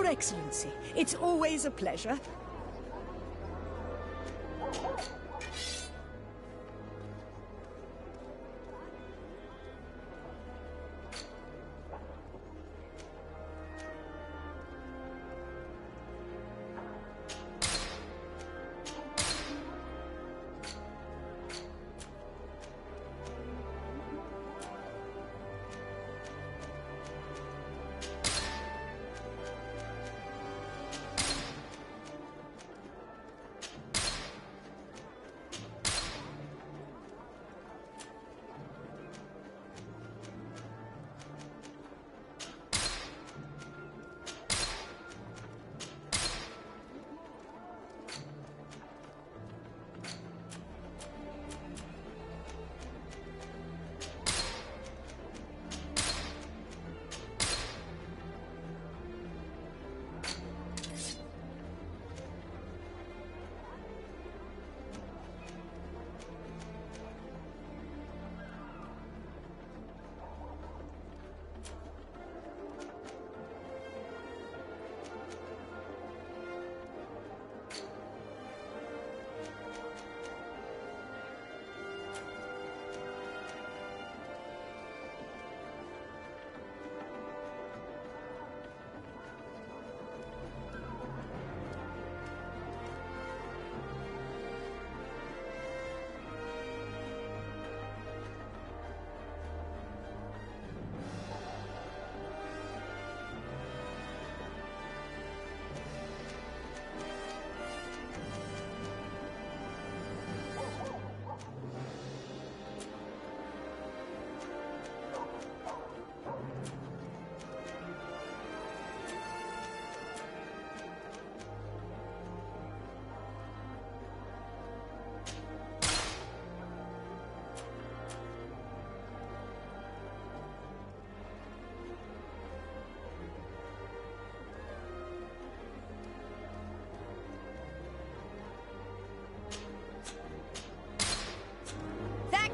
Excellency, it's always a pleasure.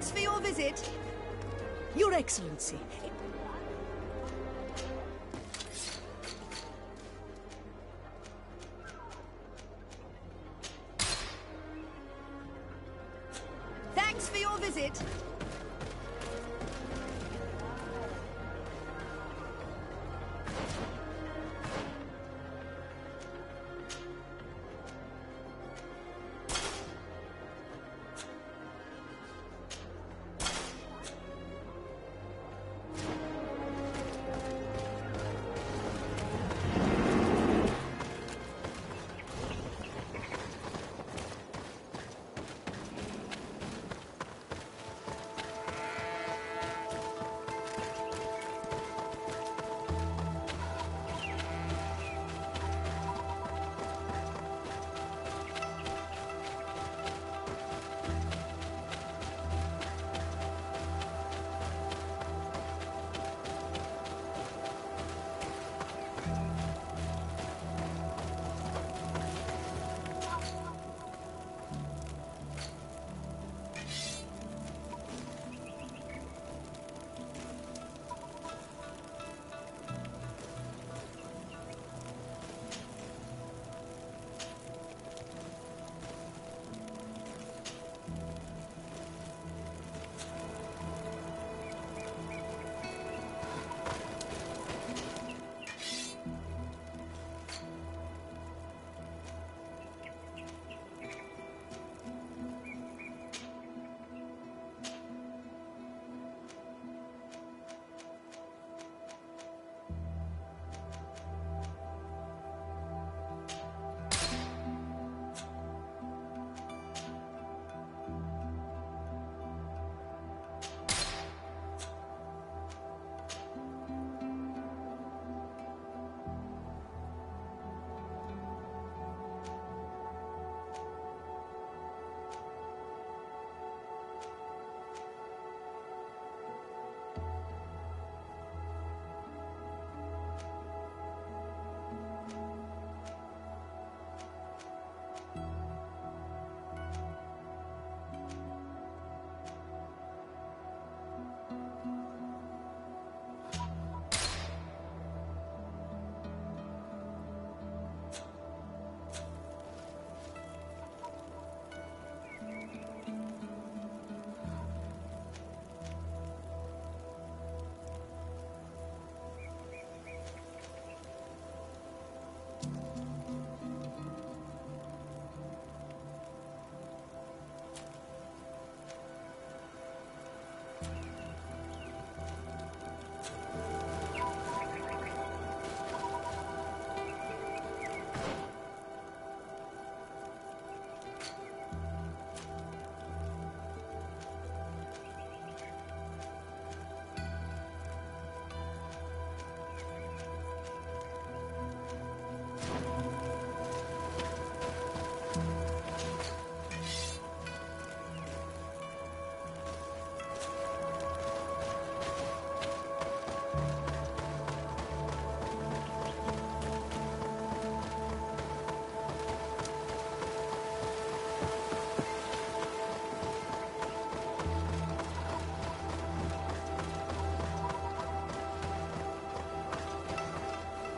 Thanks for your visit. Your Excellency. Thanks for your visit.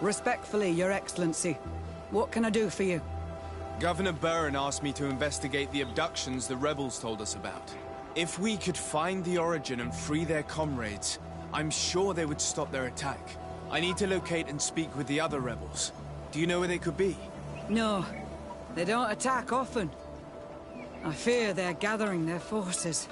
Respectfully, Your Excellency. What can I do for you? Governor Burren asked me to investigate the abductions the rebels told us about. If we could find the origin and free their comrades, I'm sure they would stop their attack. I need to locate and speak with the other rebels. Do you know where they could be? No, they don't attack often. I fear they're gathering their forces.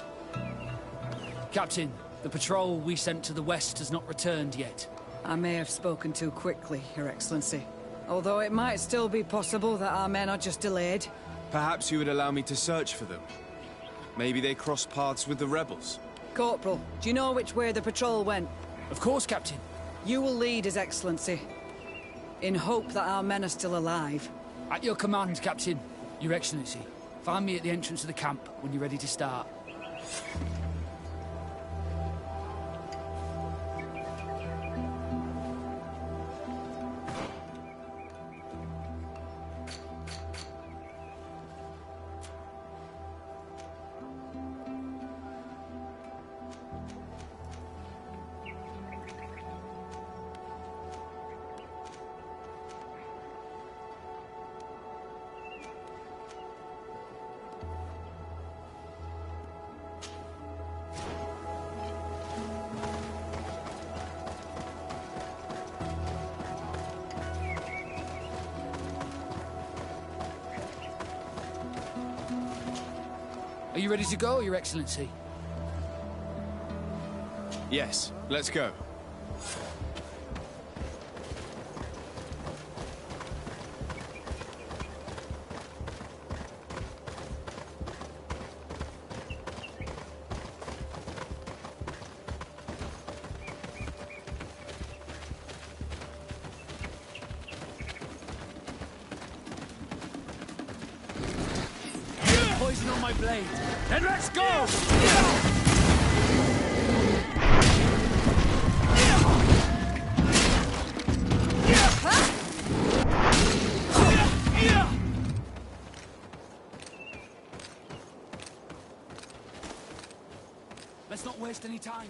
Captain, the patrol we sent to the west has not returned yet. I may have spoken too quickly, Your Excellency. Although it might still be possible that our men are just delayed. Perhaps you would allow me to search for them. Maybe they crossed paths with the rebels. Corporal, do you know which way the patrol went? Of course, Captain. You will lead, His Excellency, in hope that our men are still alive. At your command, Captain. Your Excellency. Find me at the entrance of the camp when you're ready to start. Are you ready to go, Your Excellency? Yes, let's go. Poison on my blade. Then let's go! Let's not waste any time.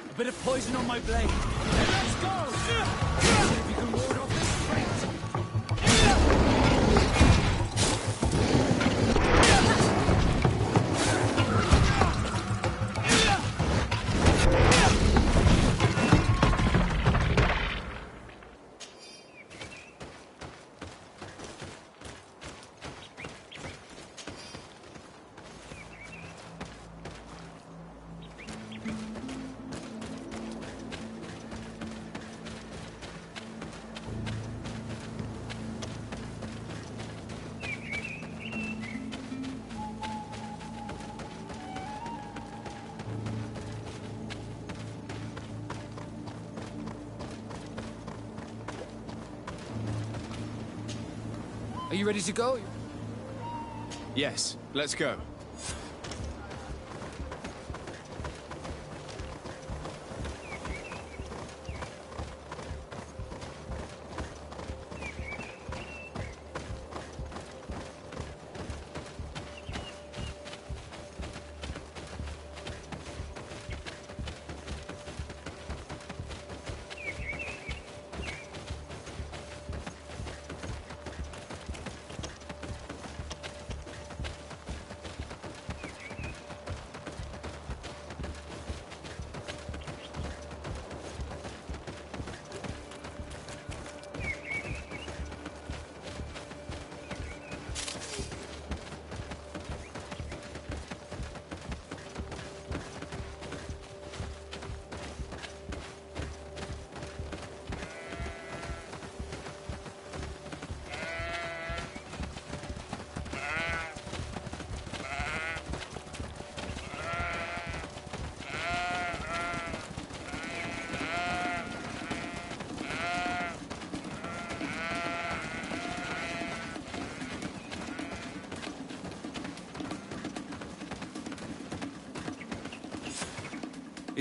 A bit of poison on my blade. Then let's go! If you can ward off this fate. Are you ready to go? Yes, let's go.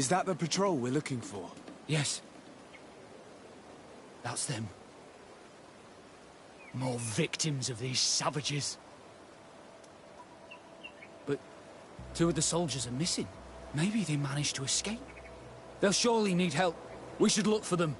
Is that the patrol we're looking for? Yes. That's them. More victims of these savages. But 2 of the soldiers are missing. Maybe they managed to escape. They'll surely need help. We should look for them.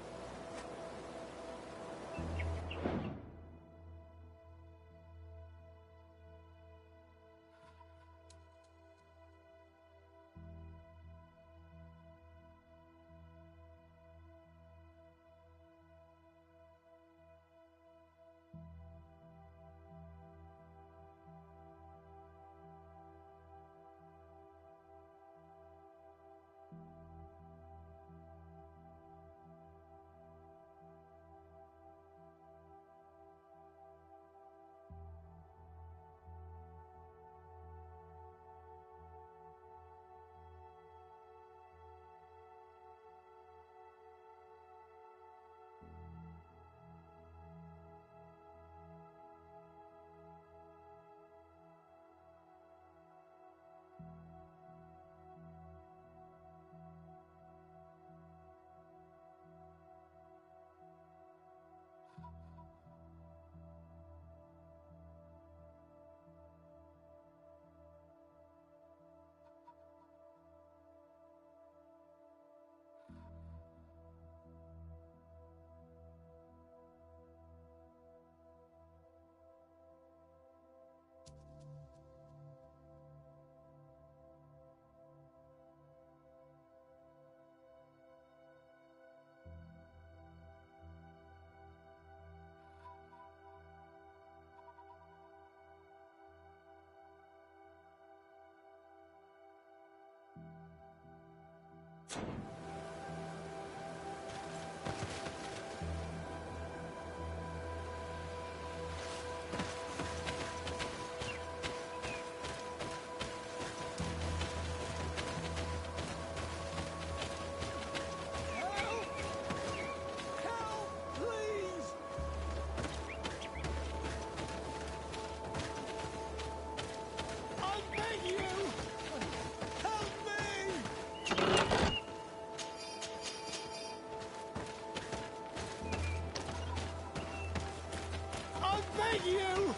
You!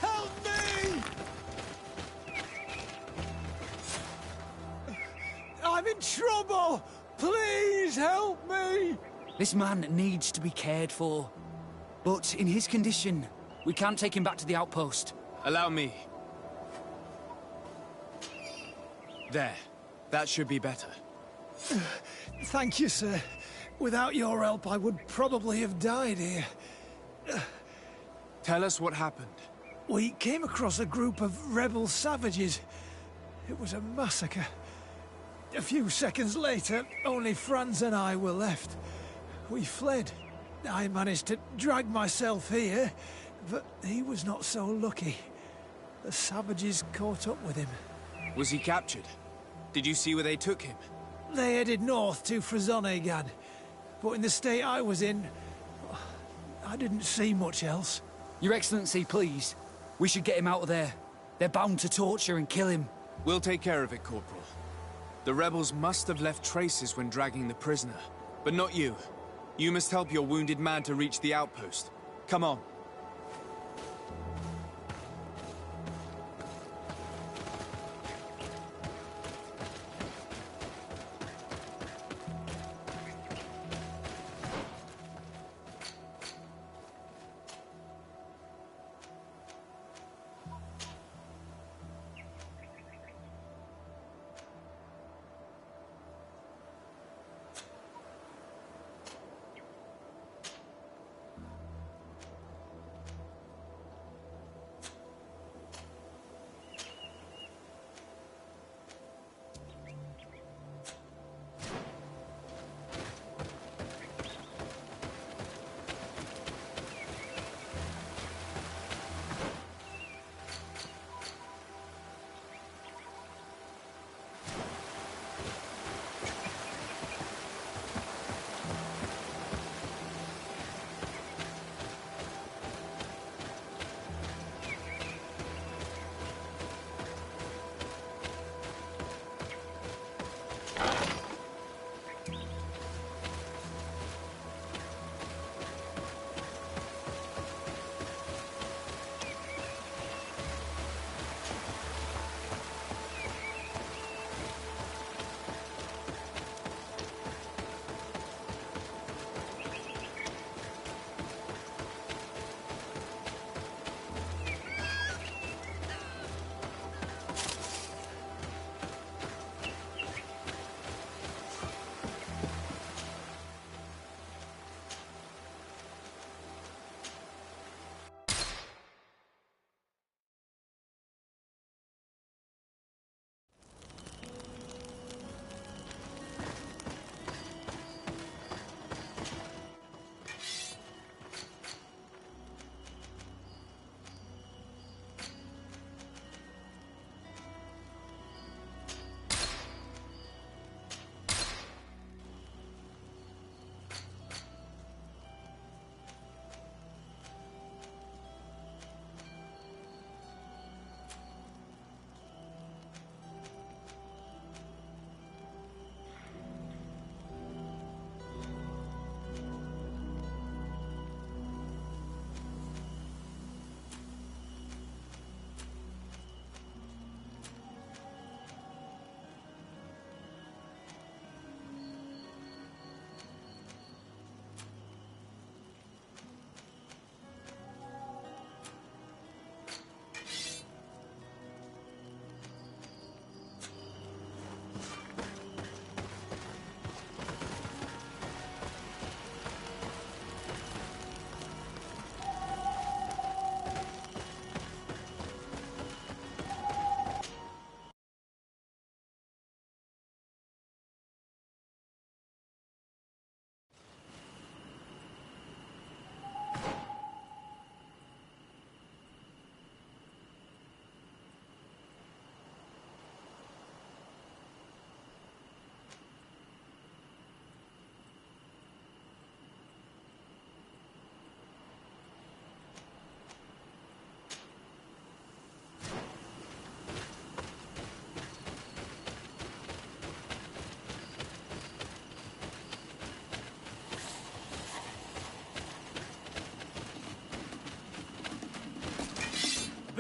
Help me! I'm in trouble! Please help me! This man needs to be cared for. But in his condition, we can't take him back to the outpost. Allow me. There. That should be better. Thank you, sir. Without your help, I would probably have died here. Tell us what happened. We came across a group of rebel savages. It was a massacre. A few seconds later, only Franz and I were left. We fled. I managed to drag myself here, but he was not so lucky. The savages caught up with him. Was he captured? Did you see where they took him? They headed north to Frazonegan, but in the state I was in, I didn't see much else. Your Excellency, please. We should get him out of there. They're bound to torture and kill him. We'll take care of it, Corporal. The rebels must have left traces when dragging the prisoner. But not you. You must help your wounded man to reach the outpost. Come on.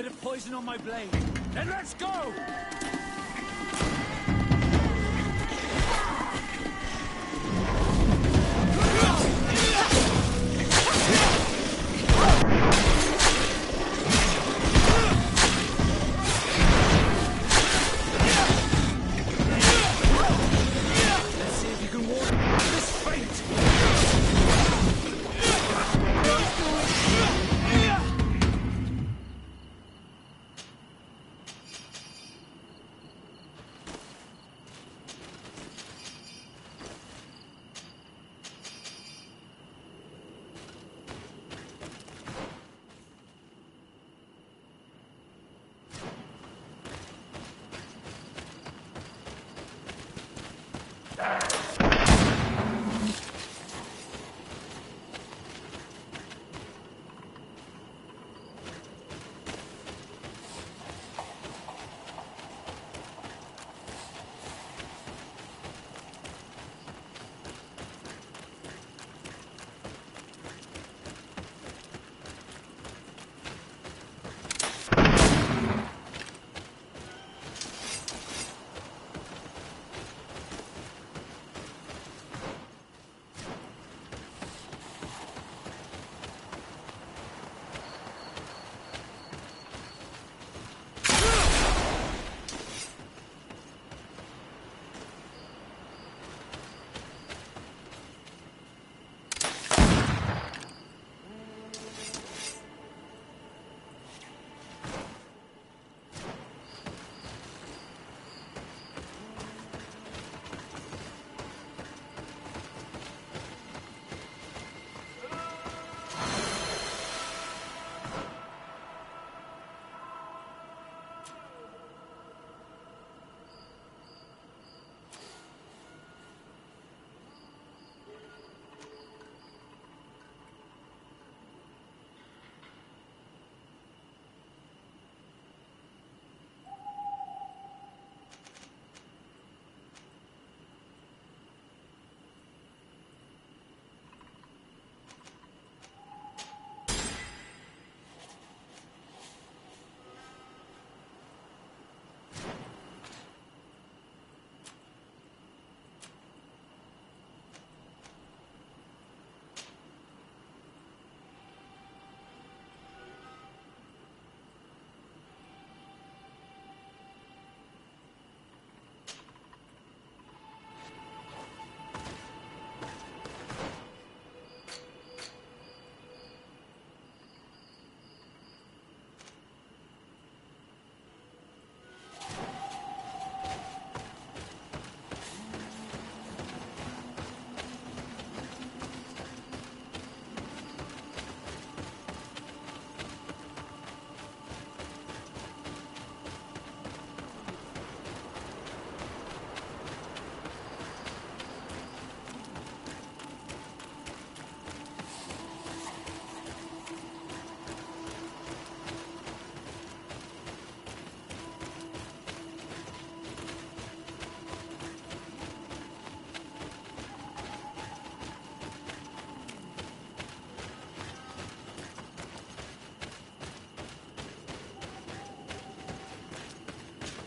bit of poison on my blade. Then let's go!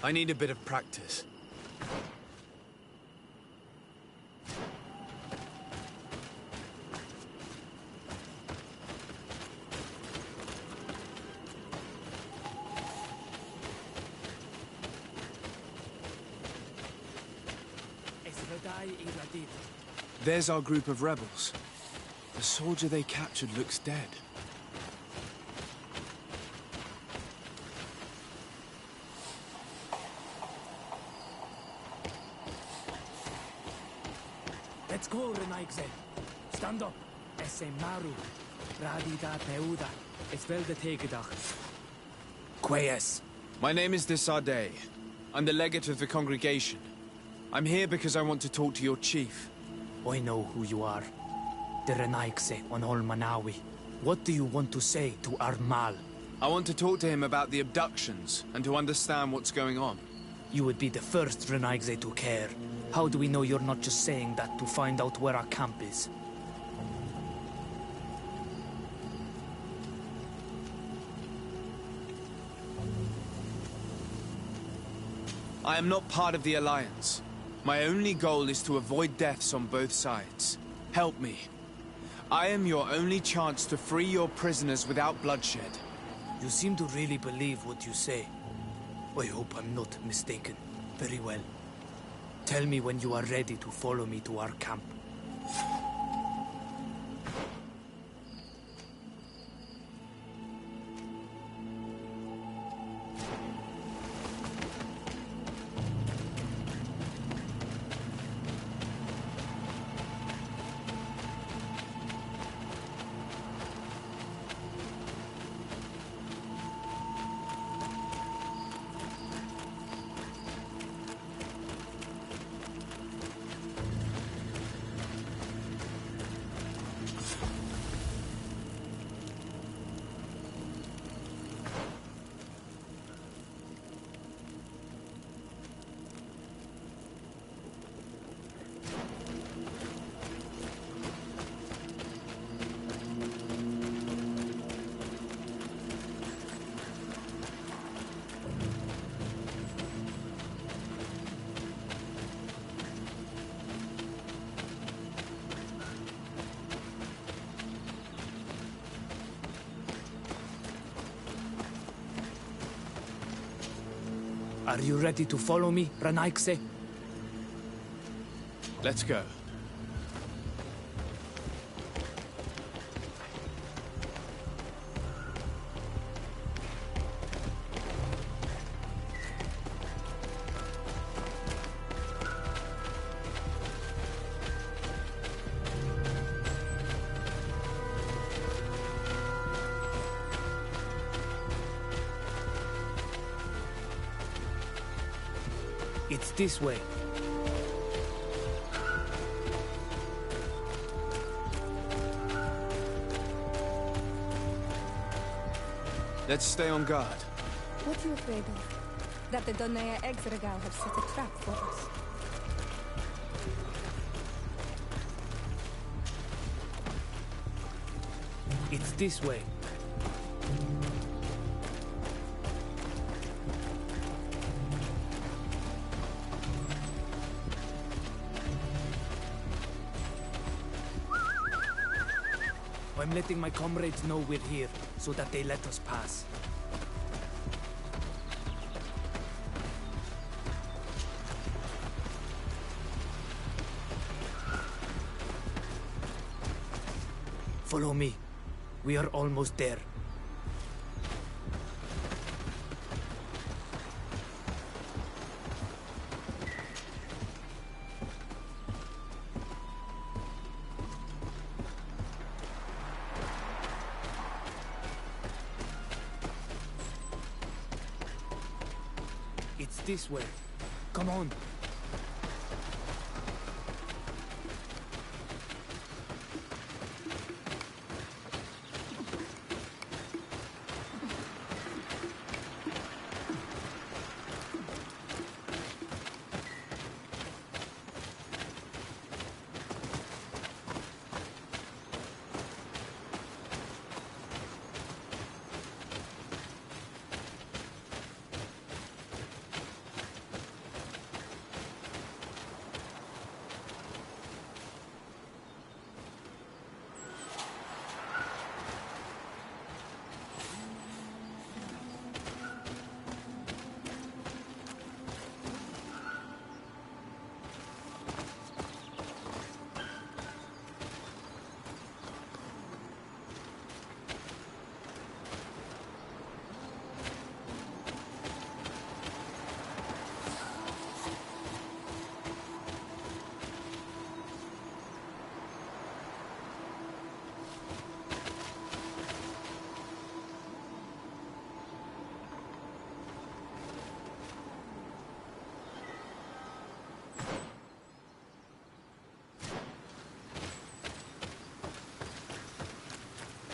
I need a bit of practice. There's our group of rebels. The soldier they captured looks dead. Let's go, Renaigze. Stand up. Esse maru. Radi da peuda. Es velde tegedach. Quayes. My name is Desade. I'm the legate of the congregation. I'm here because I want to talk to your chief. I know who you are. The Renaigze on Ol Manawi. What do you want to say to Armal? I want to talk to him about the abductions and to understand what's going on. You would be the first Renaigze to care. How do we know you're not just saying that to find out where our camp is? I am not part of the Alliance. My only goal is to avoid deaths on both sides. Help me. I am your only chance to free your prisoners without bloodshed. You seem to really believe what you say. I hope I'm not mistaken. Very well. Tell me when you are ready to follow me to our camp. Are you ready to follow me, Ranaikse? Let's go. It's this way. Let's stay on guard. What are you afraid of? That the Donea Exregal have set a trap for us. It's this way. I'm letting my comrades know we're here, so that they let us pass. Follow me. We are almost there. It's this way. Come on.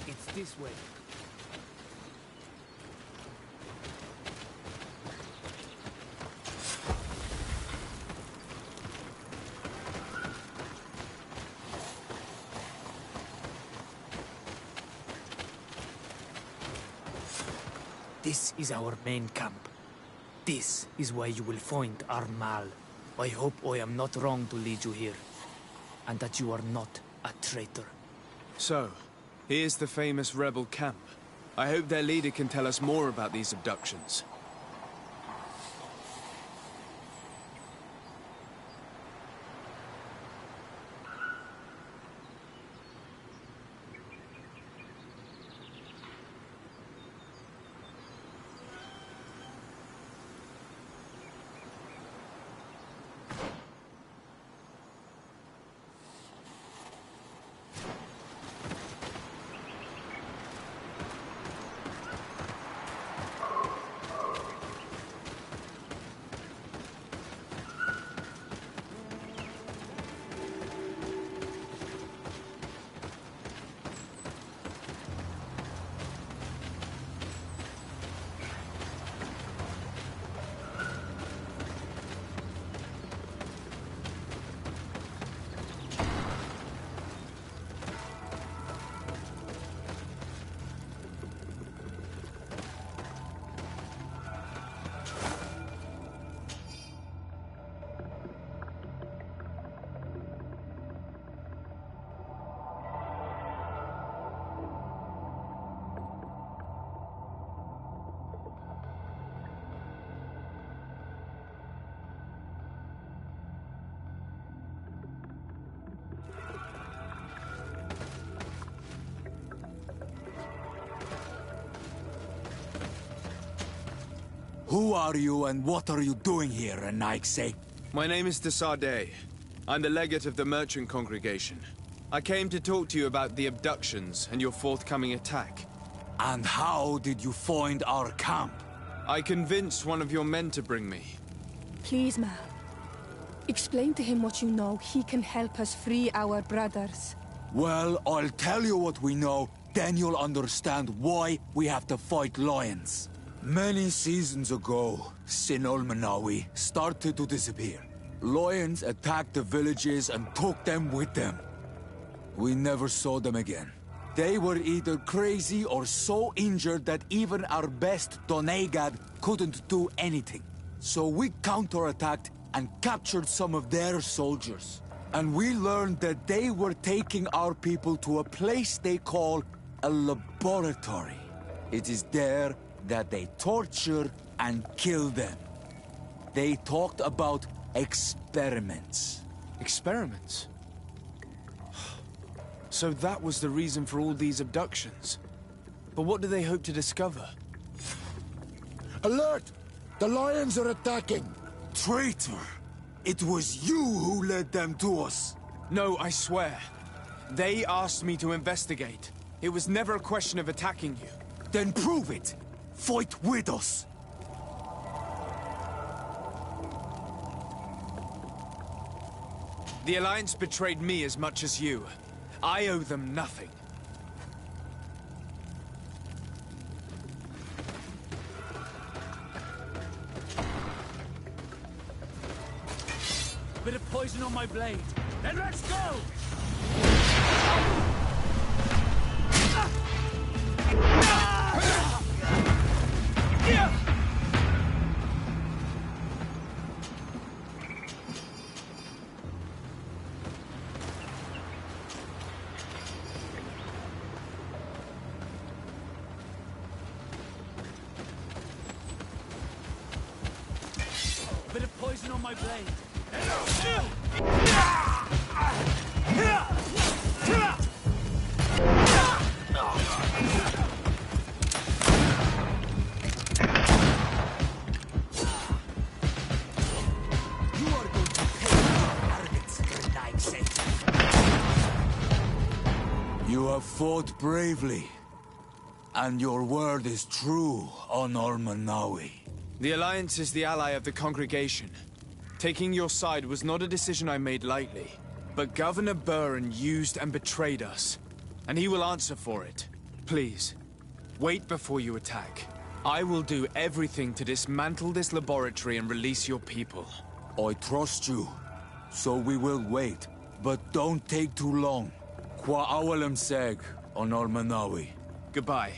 It's this way. This is our main camp. This is where you will find Armal. I hope I am not wrong to lead you here, and that you are not a traitor. So, here's the famous rebel camp. I hope their leader can tell us more about these abductions. Who are you and what are you doing here, Anaikse? My name is Desade. I'm the legate of the merchant congregation. I came to talk to you about the abductions and your forthcoming attack. And how did you find our camp? I convinced one of your men to bring me. Please, Mal. Explain to him what you know. He can help us free our brothers. Well, I'll tell you what we know, then you'll understand why we have to fight lions. Many seasons ago, Sin Ulmanawi started to disappear. Lions attacked the villages and took them with them. We never saw them again. They were either crazy or so injured that even our best Doneigad couldn't do anything. So we counterattacked and captured some of their soldiers. And we learned that they were taking our people to a place they call a laboratory. It is there that they torture and kill them. They talked about experiments. Experiments? So that was the reason for all these abductions. But what do they hope to discover? Alert! The lions are attacking! Traitor! It was you who led them to us! No, I swear. They asked me to investigate. It was never a question of attacking you. Then prove it! Fight with us! The Alliance betrayed me as much as you. I owe them nothing. Bit of poison on my blade. Then let's go! Bit of poison on my blade. You have fought bravely, and your word is true on Ulmanawi. The Alliance is the ally of the congregation. Taking your side was not a decision I made lightly. But Governor Burren used and betrayed us. And he will answer for it. Please, wait before you attack. I will do everything to dismantle this laboratory and release your people. I trust you, so we will wait. But don't take too long. Qua awalem seg on Ulmanawi. Goodbye.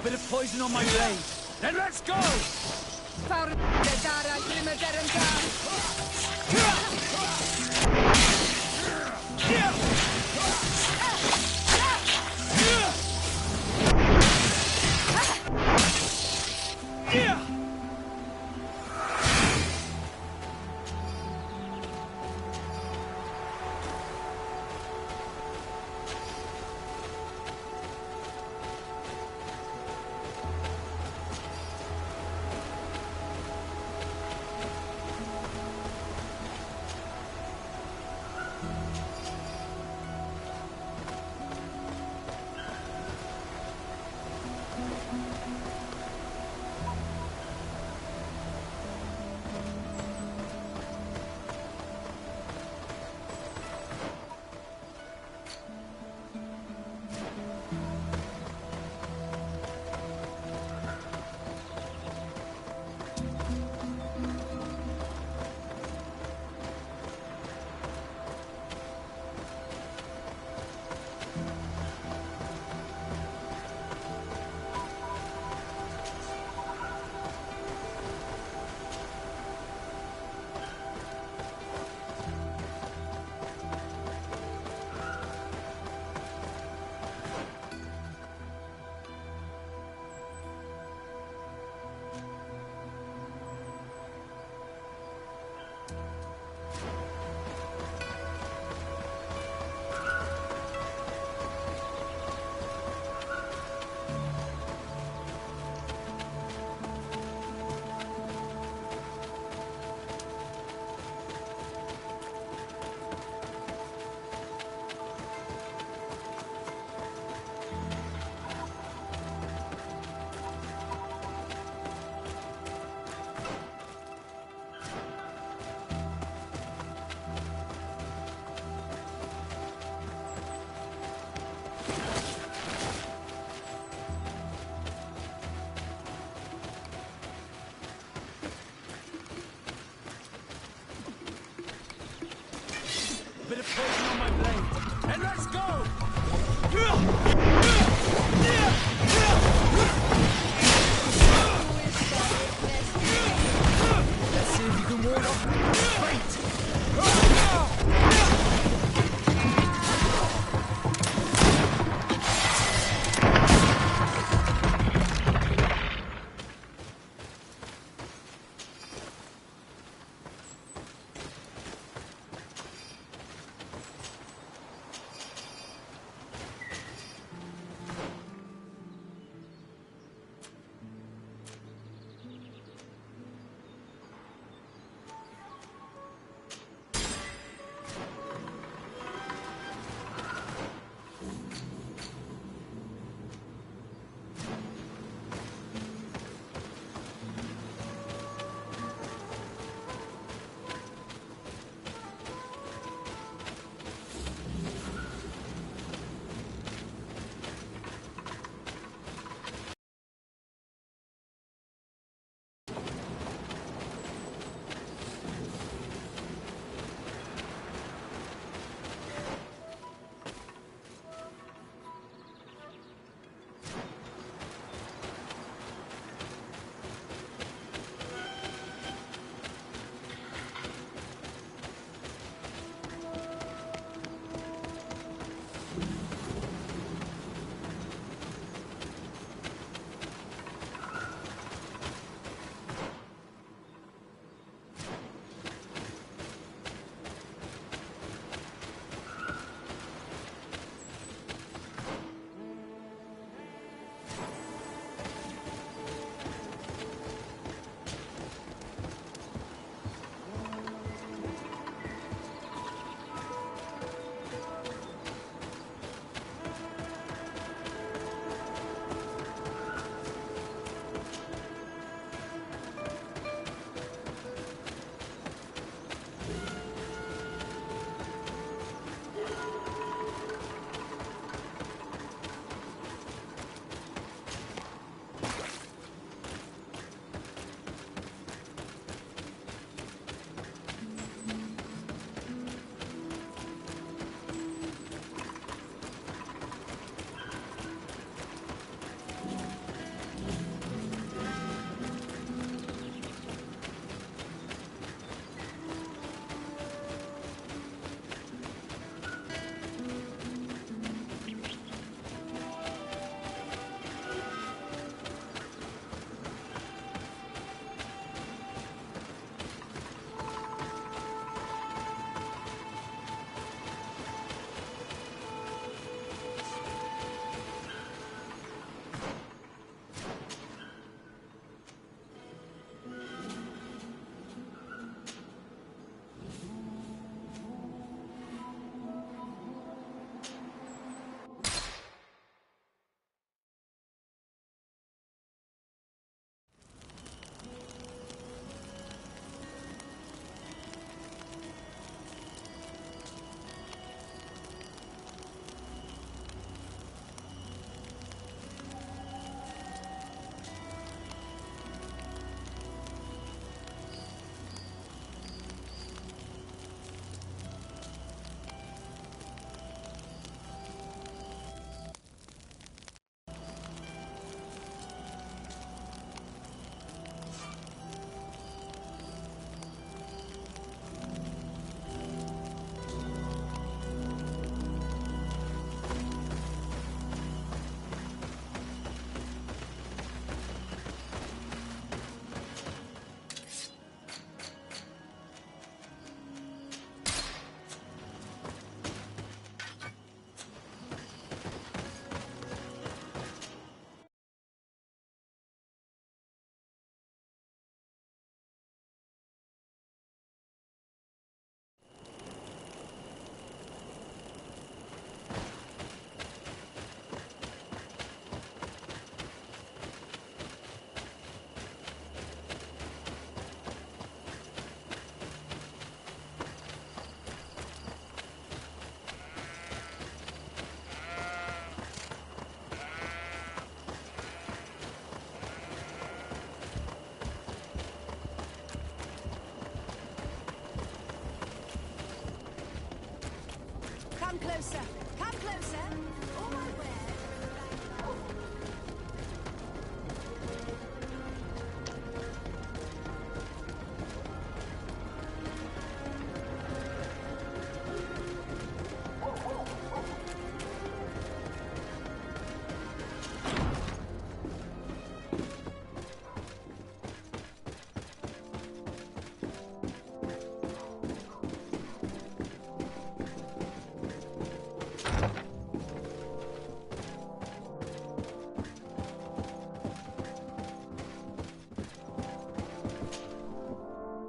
Bit of poison on my blade. Then let's go! Bit of poison on my blade. And let's go! Let's see if you can ward off fate. Come closer. Come closer. All my wares are in the bag.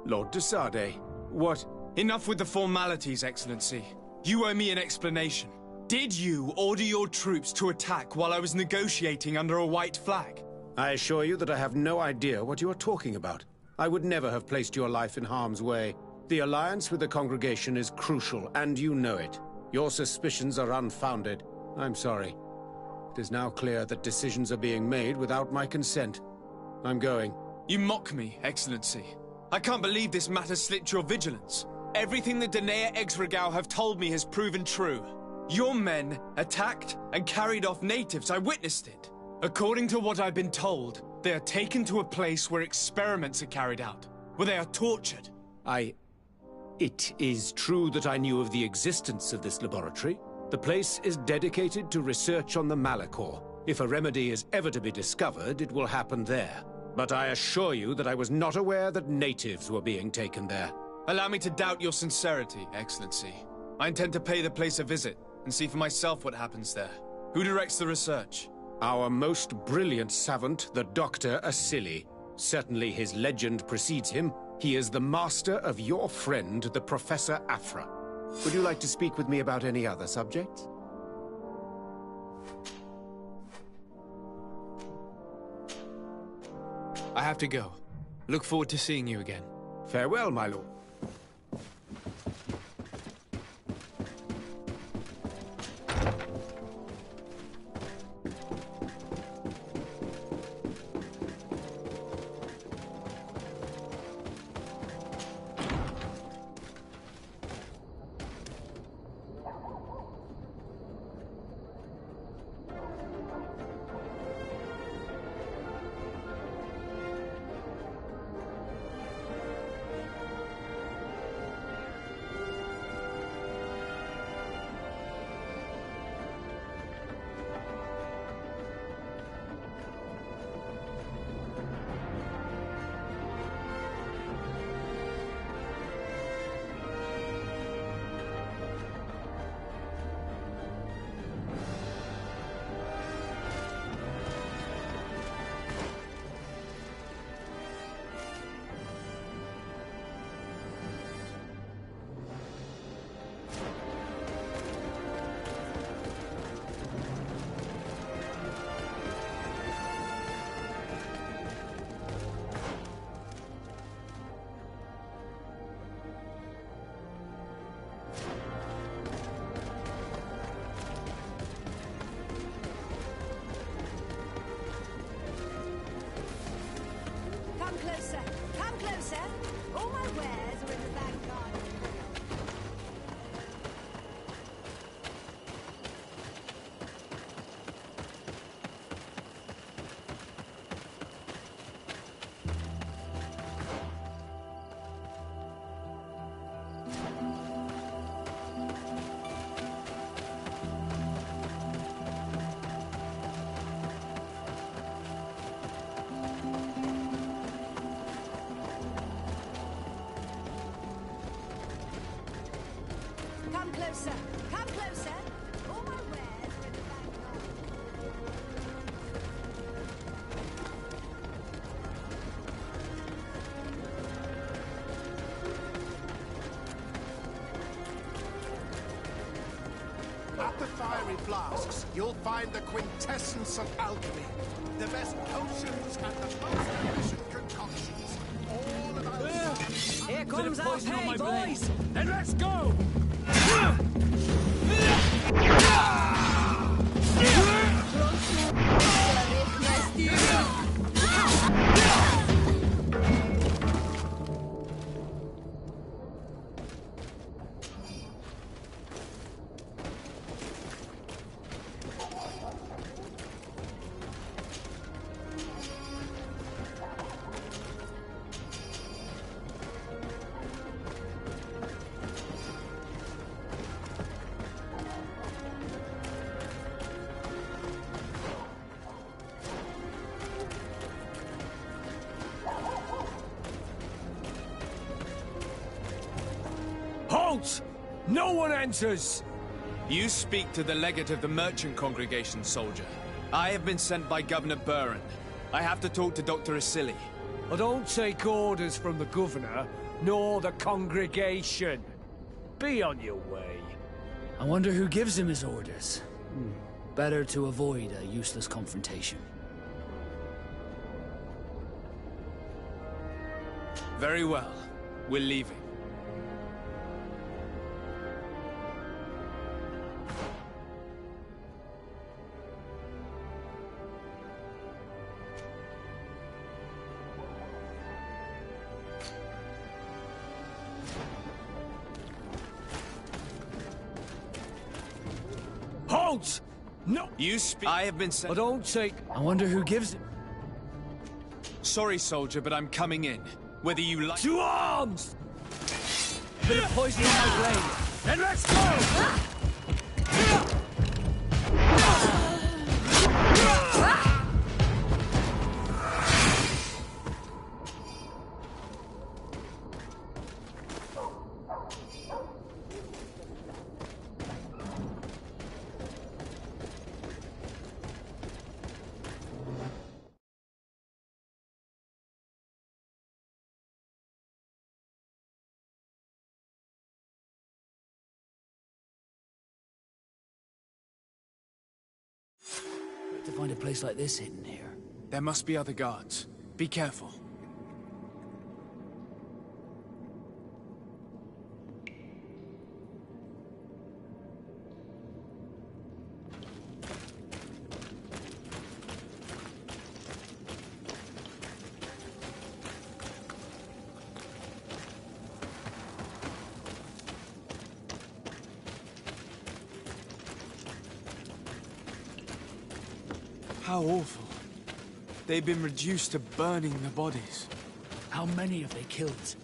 Lord de Sade, what? Enough with the formalities, Excellency. You owe me an explanation. Did you order your troops to attack while I was negotiating under a white flag? I assure you that I have no idea what you are talking about. I would never have placed your life in harm's way. The alliance with the congregation is crucial, and you know it. Your suspicions are unfounded. I'm sorry. It is now clear that decisions are being made without my consent. I'm going. You mock me, Excellency. I can't believe this matter slipped your vigilance. Everything the Danea Exregao have told me has proven true. Your men attacked and carried off natives. I witnessed it. According to what I've been told, they are taken to a place where experiments are carried out, where they are tortured. It is true that I knew of the existence of this laboratory. The place is dedicated to research on the Malachor. If a remedy is ever to be discovered, it will happen there. But I assure you that I was not aware that natives were being taken there. Allow me to doubt your sincerity, Excellency. I intend to pay the place a visit and see for myself what happens there. Who directs the research? Our most brilliant savant, the Dr. Asili. Certainly his legend precedes him. He is the master of your friend, the Professor Afra. Would you like to speak with me about any other subjects? I have to go. Look forward to seeing you again. Farewell, my lord. Come closer. Come closer. All my wares are in the back garden. Come closer. Come closer. All my wares are in the back garden. At the fiery flasks, you'll find the quintessence of alchemy. The best potions and the most efficient concoctions. All about... Here comes our Poison on pay, my blade. boys! Then let's go! Halt! No one enters! You speak to the legate of the merchant congregation, soldier. I have been sent by Governor Burren. I have to talk to Dr. Asili. I don't take orders from the governor, nor the congregation. Be on your way. I wonder who gives him his orders. Better to avoid a useless confrontation. Very well. We're leaving. Halt! No! You speak. I have been sent. I don't take... I wonder who gives him... Sorry, soldier, but I'm coming in. Whether you like. To arms! Bit of poison on my blade. Then let's go! To find a place like this hidden here. There must be other guards. Be careful. How awful. They've been reduced to burning the bodies. How many have they killed?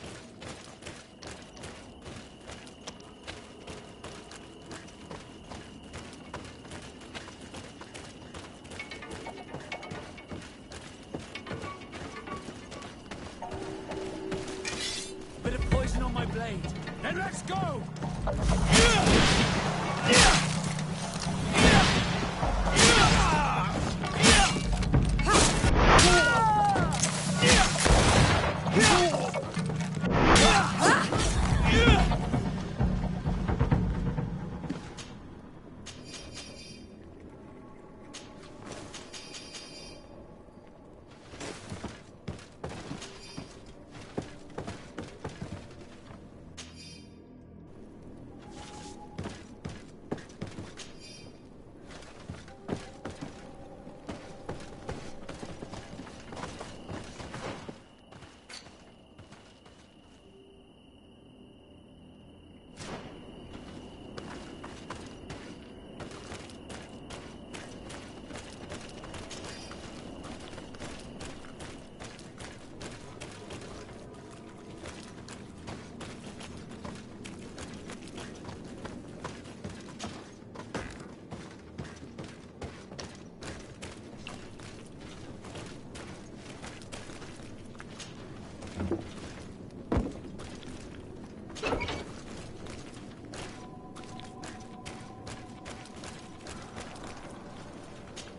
Bit of poison on my blade. Then let's go!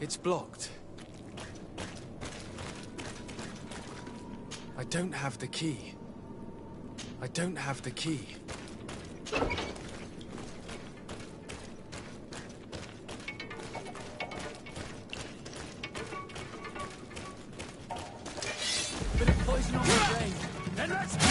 It's blocked. I don't have the key. I don't have the key. Bit of poison on my blade. Then let's go!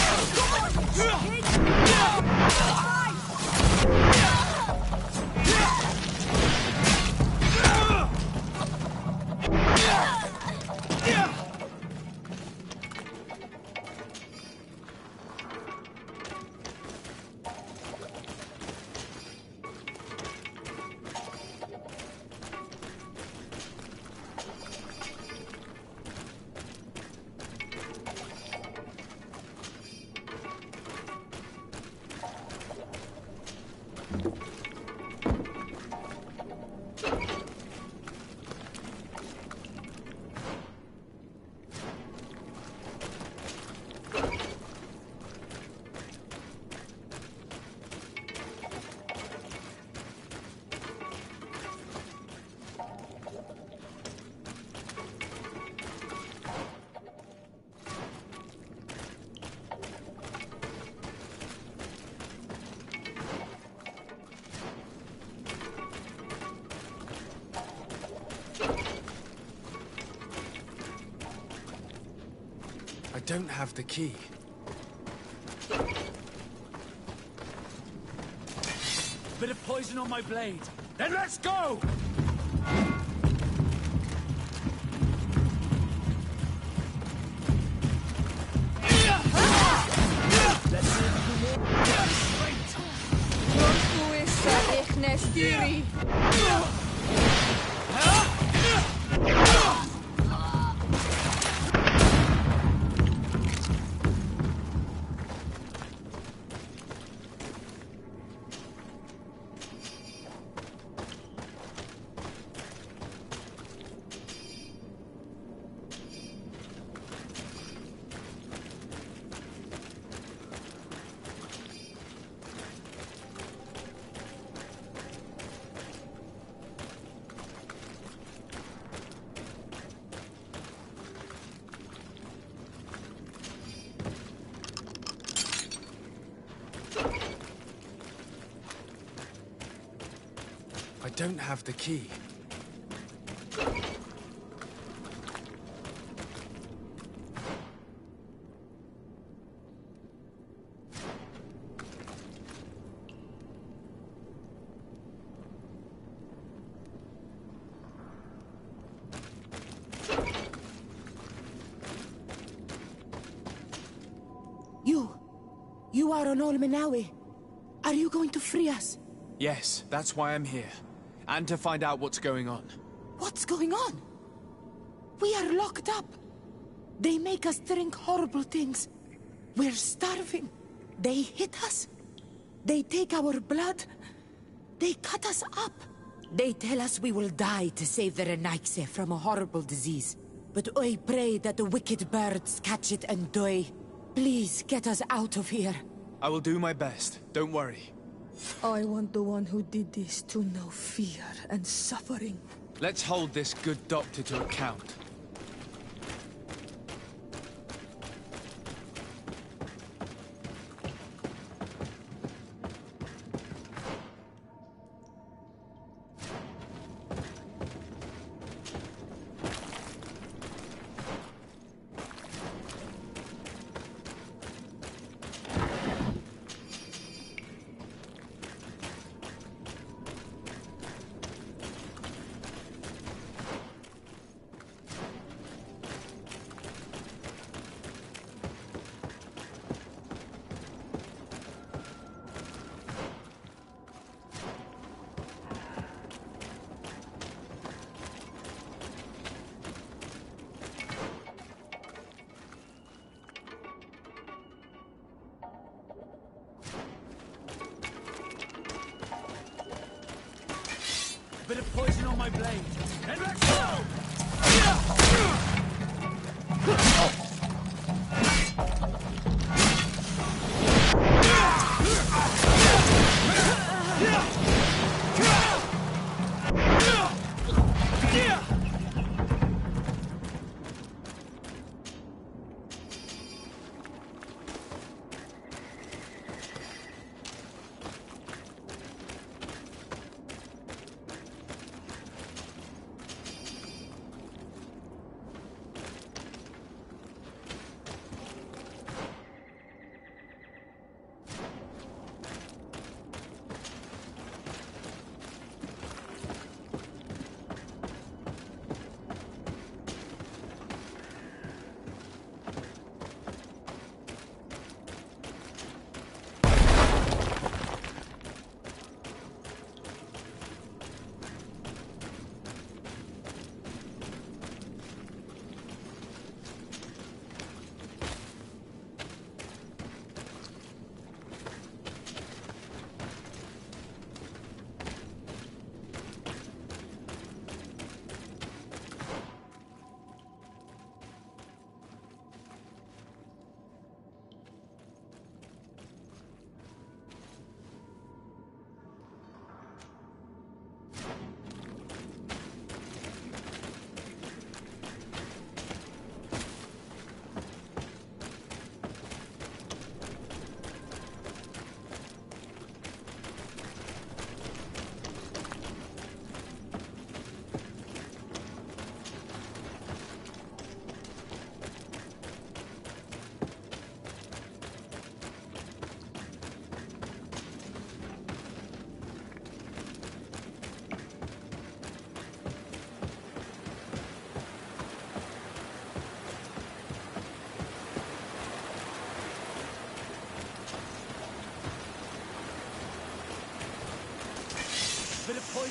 I don't have the key. Bit of poison on my blade. Then let's go! I don't have the key. You are on Olmenawi. Are you going to free us? Yes, that's why I'm here. And to find out what's going on. What's going on? We are locked up. They make us drink horrible things. We're starving. They hit us. They take our blood. They cut us up. They tell us we will die to save the Renaigse from a horrible disease. But I pray that the wicked birds catch it and die. Please get us out of here. I will do my best. Don't worry. I want the one who did this to know fear and suffering. Let's hold this good doctor to account. Bit of poison on my blade. And let's go!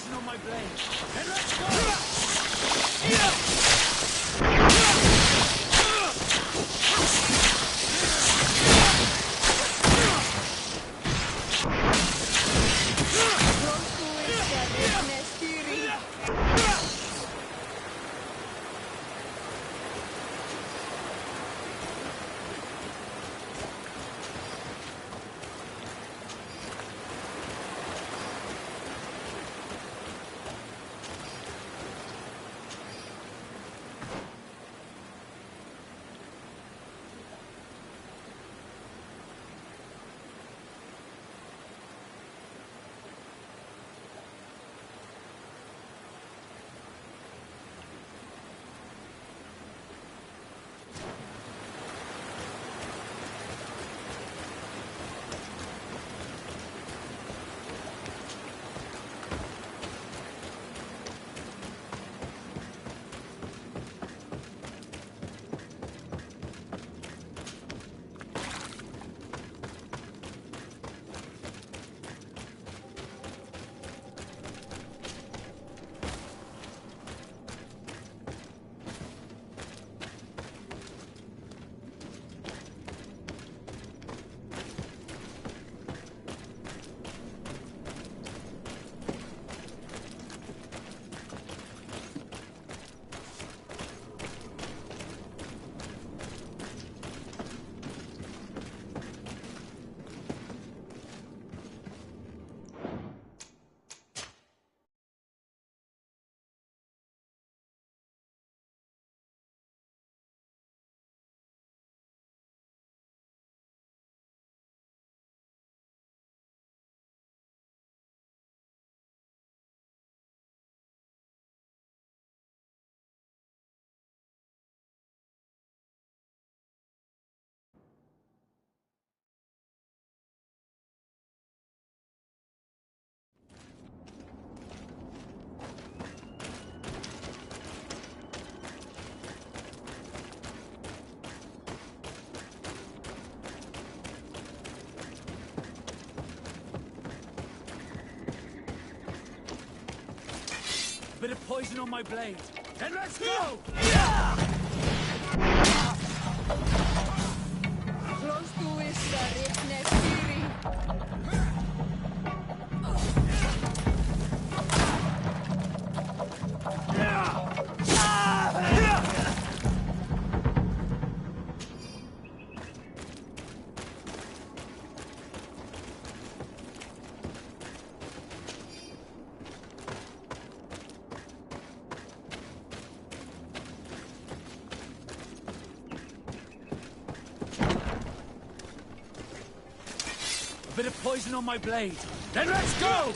poison on my blade. Then let's go! Bit of poison on my blade. Then let's go! Bit of poison on my blade. Then let's go!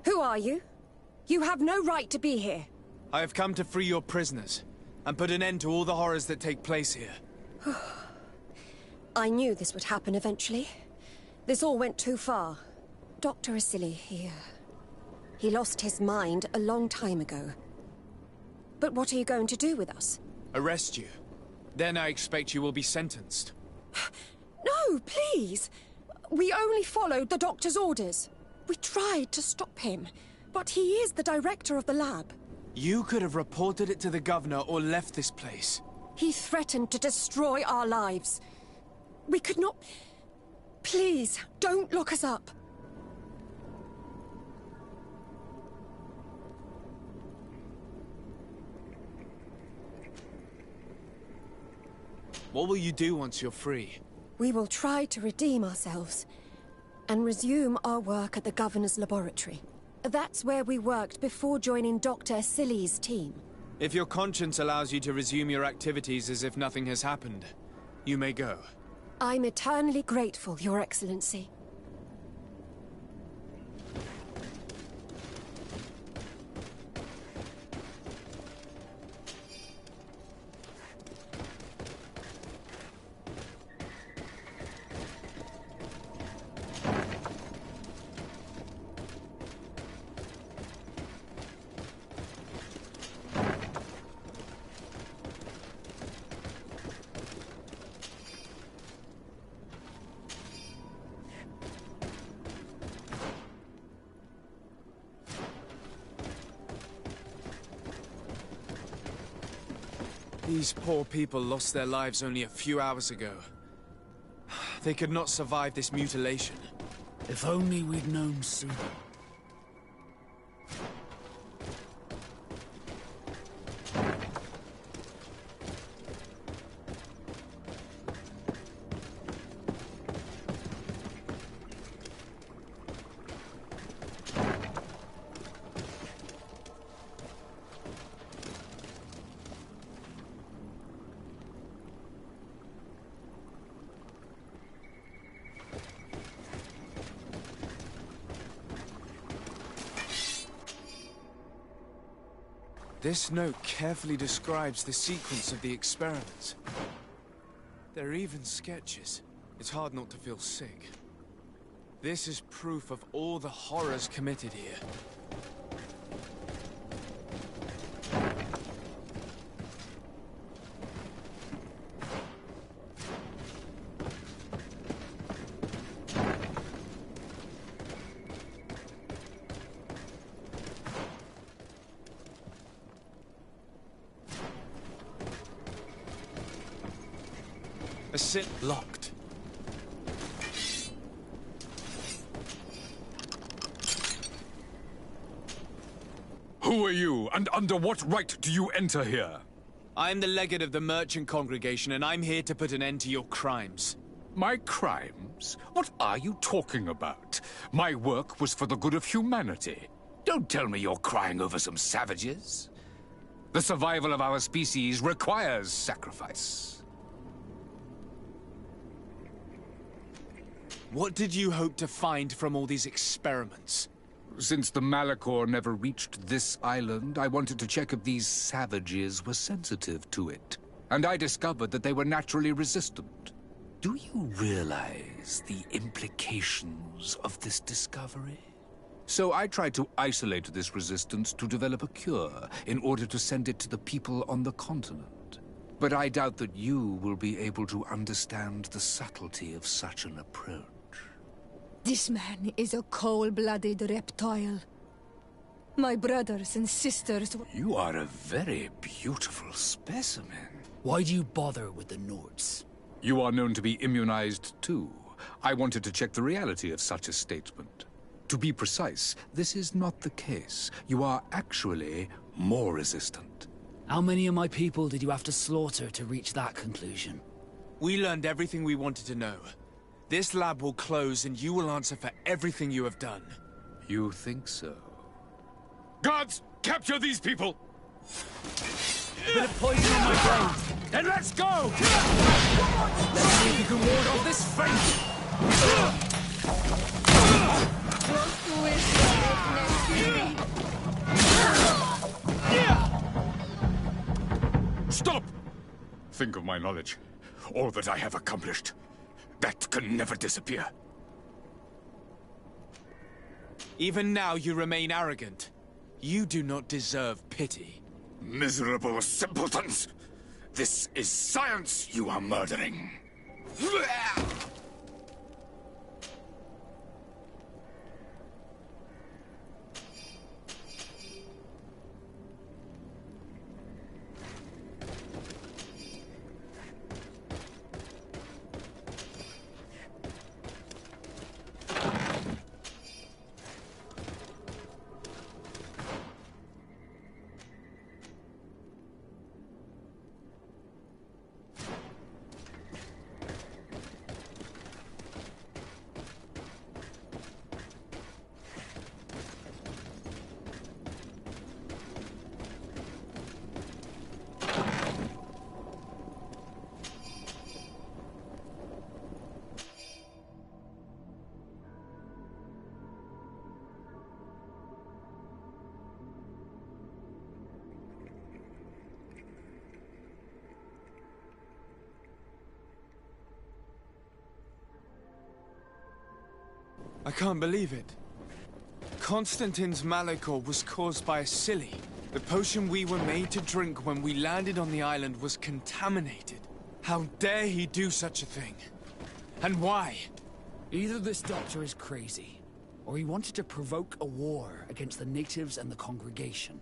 Who are you? You have no right to be here. I have come to free your prisoners, and put an end to all the horrors that take place here. I knew this would happen eventually. This all went too far. Dr. Asili, he lost his mind a long time ago. But what are you going to do with us? Arrest you. Then I expect you will be sentenced. No, please! We only followed the doctor's orders. We tried to stop him, but he is the director of the lab. You could have reported it to the governor or left this place. He threatened to destroy our lives. We could not... Please, don't lock us up. What will you do once you're free? We will try to redeem ourselves and resume our work at the governor's laboratory. That's where we worked before joining Dr. Asili's team. If your conscience allows you to resume your activities as if nothing has happened, you may go. I'm eternally grateful, Your Excellency. These poor people lost their lives only a few hours ago. They could not survive this mutilation. If only we'd known sooner. This note carefully describes the sequence of the experiments. There are even sketches. It's hard not to feel sick. This is proof of all the horrors committed here. Locked. Who are you, and under what right do you enter here? I'm the legate of the merchant congregation, and I'm here to put an end to your crimes. My crimes? What are you talking about? My work was for the good of humanity. Don't tell me you're crying over some savages. The survival of our species requires sacrifice. What did you hope to find from all these experiments? Since the Malachor never reached this island, I wanted to check if these savages were sensitive to it. And I discovered that they were naturally resistant. Do you realize the implications of this discovery? So I tried to isolate this resistance to develop a cure in order to send it to the people on the continent. But I doubt that you will be able to understand the subtlety of such an approach. This man is a cold-blooded reptile. My brothers and sisters... You are a very beautiful specimen. Why do you bother with the Nords? You are known to be immunized too. I wanted to check the reality of such a statement. To be precise, this is not the case. You are actually more resistant. How many of my people did you have to slaughter to reach that conclusion? We learned everything we wanted to know. This lab will close and you will answer for everything you have done. You think so? Guards, capture these people! A bit of poison on my brain. Then let's go! Let's see if you can ward off this fate! Stop! Think of my knowledge. All that I have accomplished. That can never disappear. Even now you remain arrogant. You do not deserve pity. Miserable simpletons! This is science you are murdering. I can't believe it. Constantine's Malachor was caused by a silly. The potion we were made to drink when we landed on the island was contaminated. How dare he do such a thing? And why? Either this doctor is crazy, or he wanted to provoke a war against the natives and the congregation.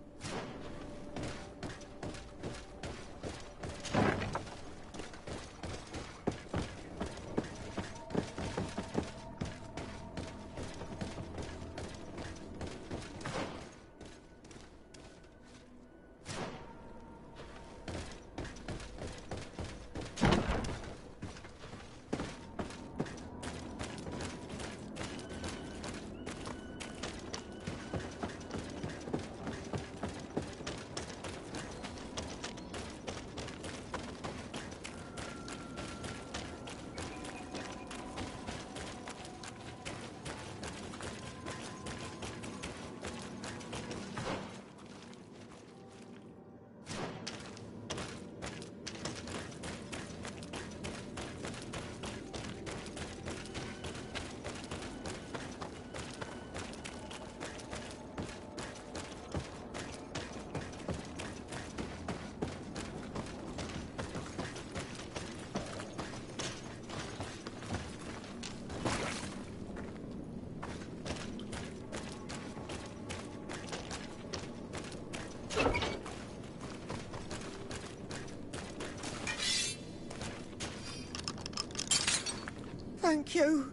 Thank you.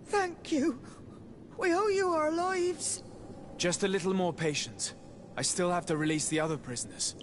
Thank you. We owe you our lives. Just a little more patience. I still have to release the other prisoners.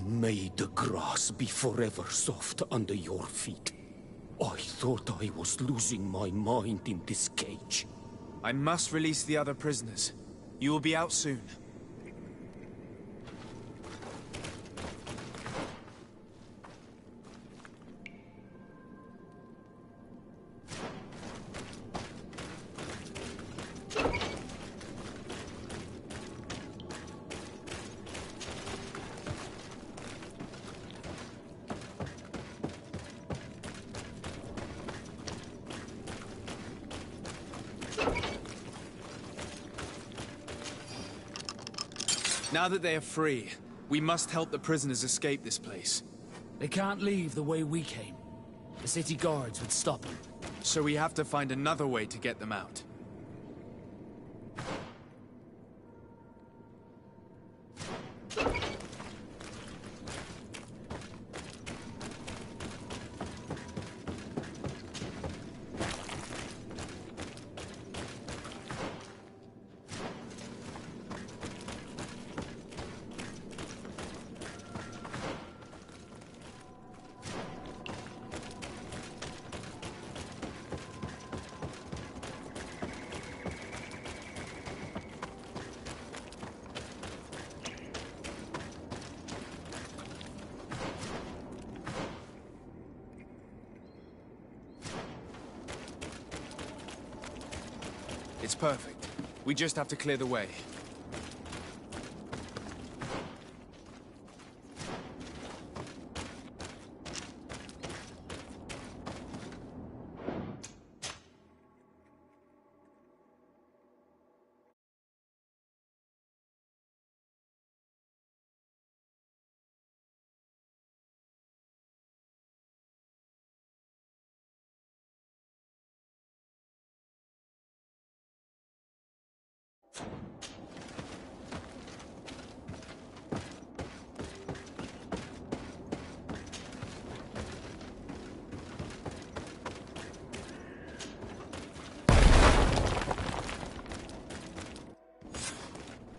May the grass be forever soft under your feet. I thought I was losing my mind in this cage. I must release the other prisoners. You will be out soon. Now that they are free, we must help the prisoners escape this place. They can't leave the way we came. The city guards would stop them. So we have to find another way to get them out. It's perfect. We just have to clear the way.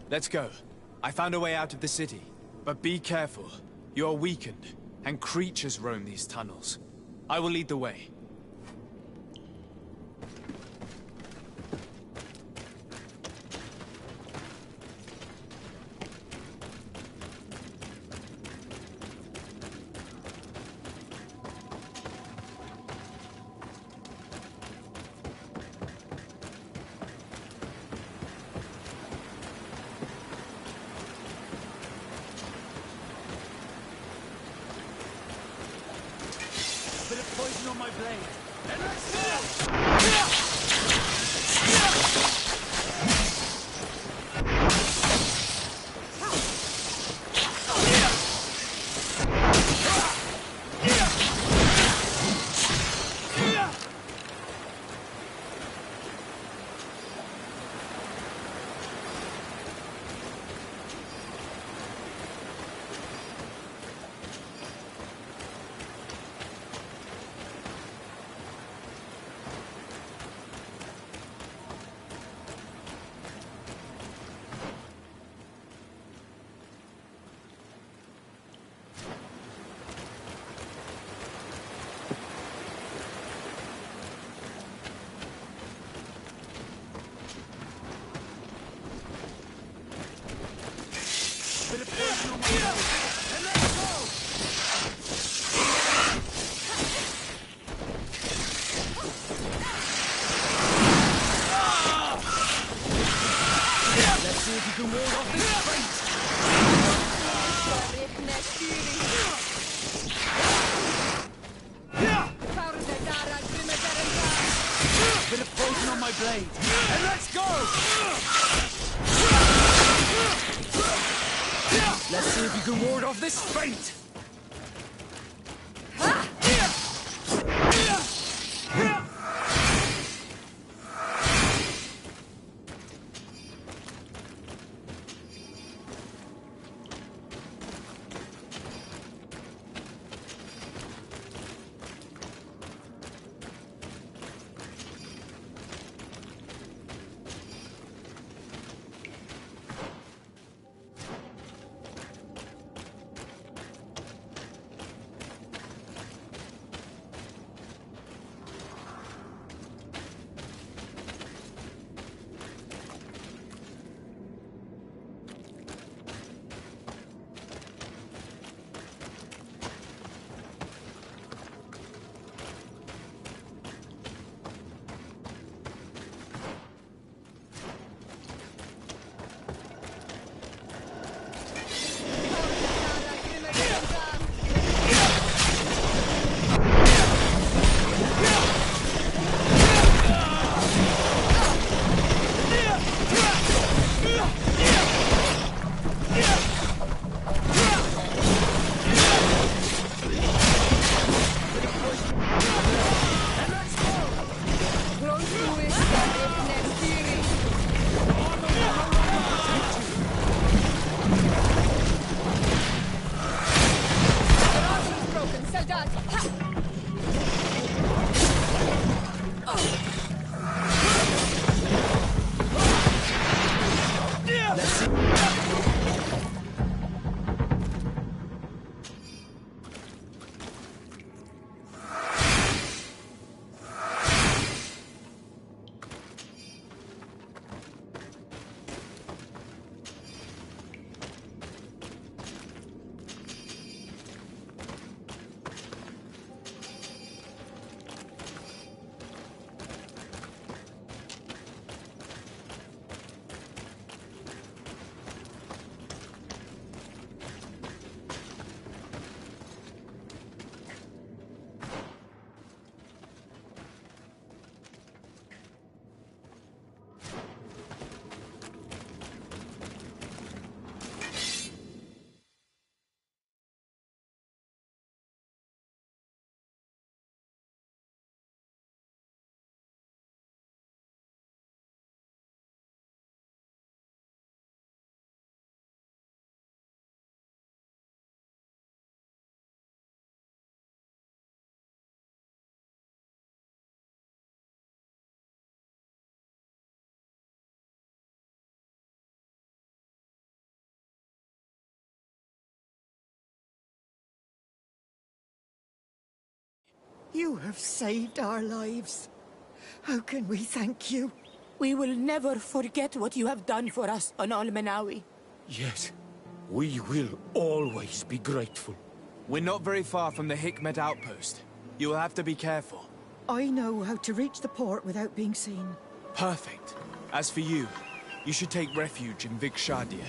Let's go. I found a way out of the city. But be careful. You are weakened, and creatures roam these tunnels. I will lead the way. Bit of poison on my blade. And let's blade, and let's go! Let's see if you can ward off this feint! You have saved our lives. How can we thank you? We will never forget what you have done for us on Almenawi. Yes, we will always be grateful. We're not very far from the Hikmet outpost. You will have to be careful. I know how to reach the port without being seen. Perfect. As for you, you should take refuge in Vikshadia.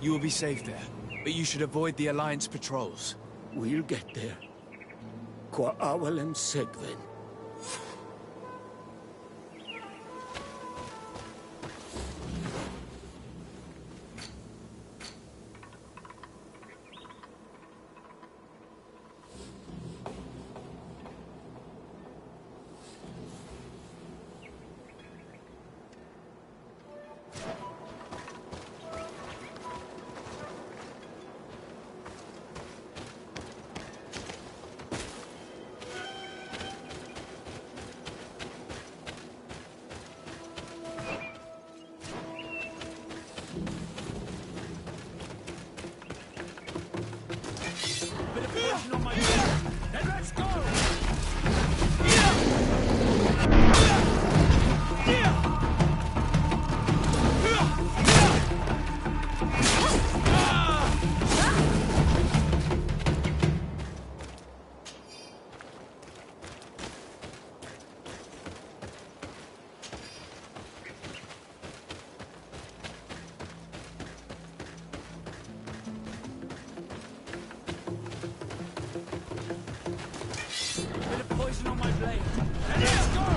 You will be safe there, but you should avoid the Alliance patrols. We'll get there. Qua awalem segven. Poison on my blade. And let's go!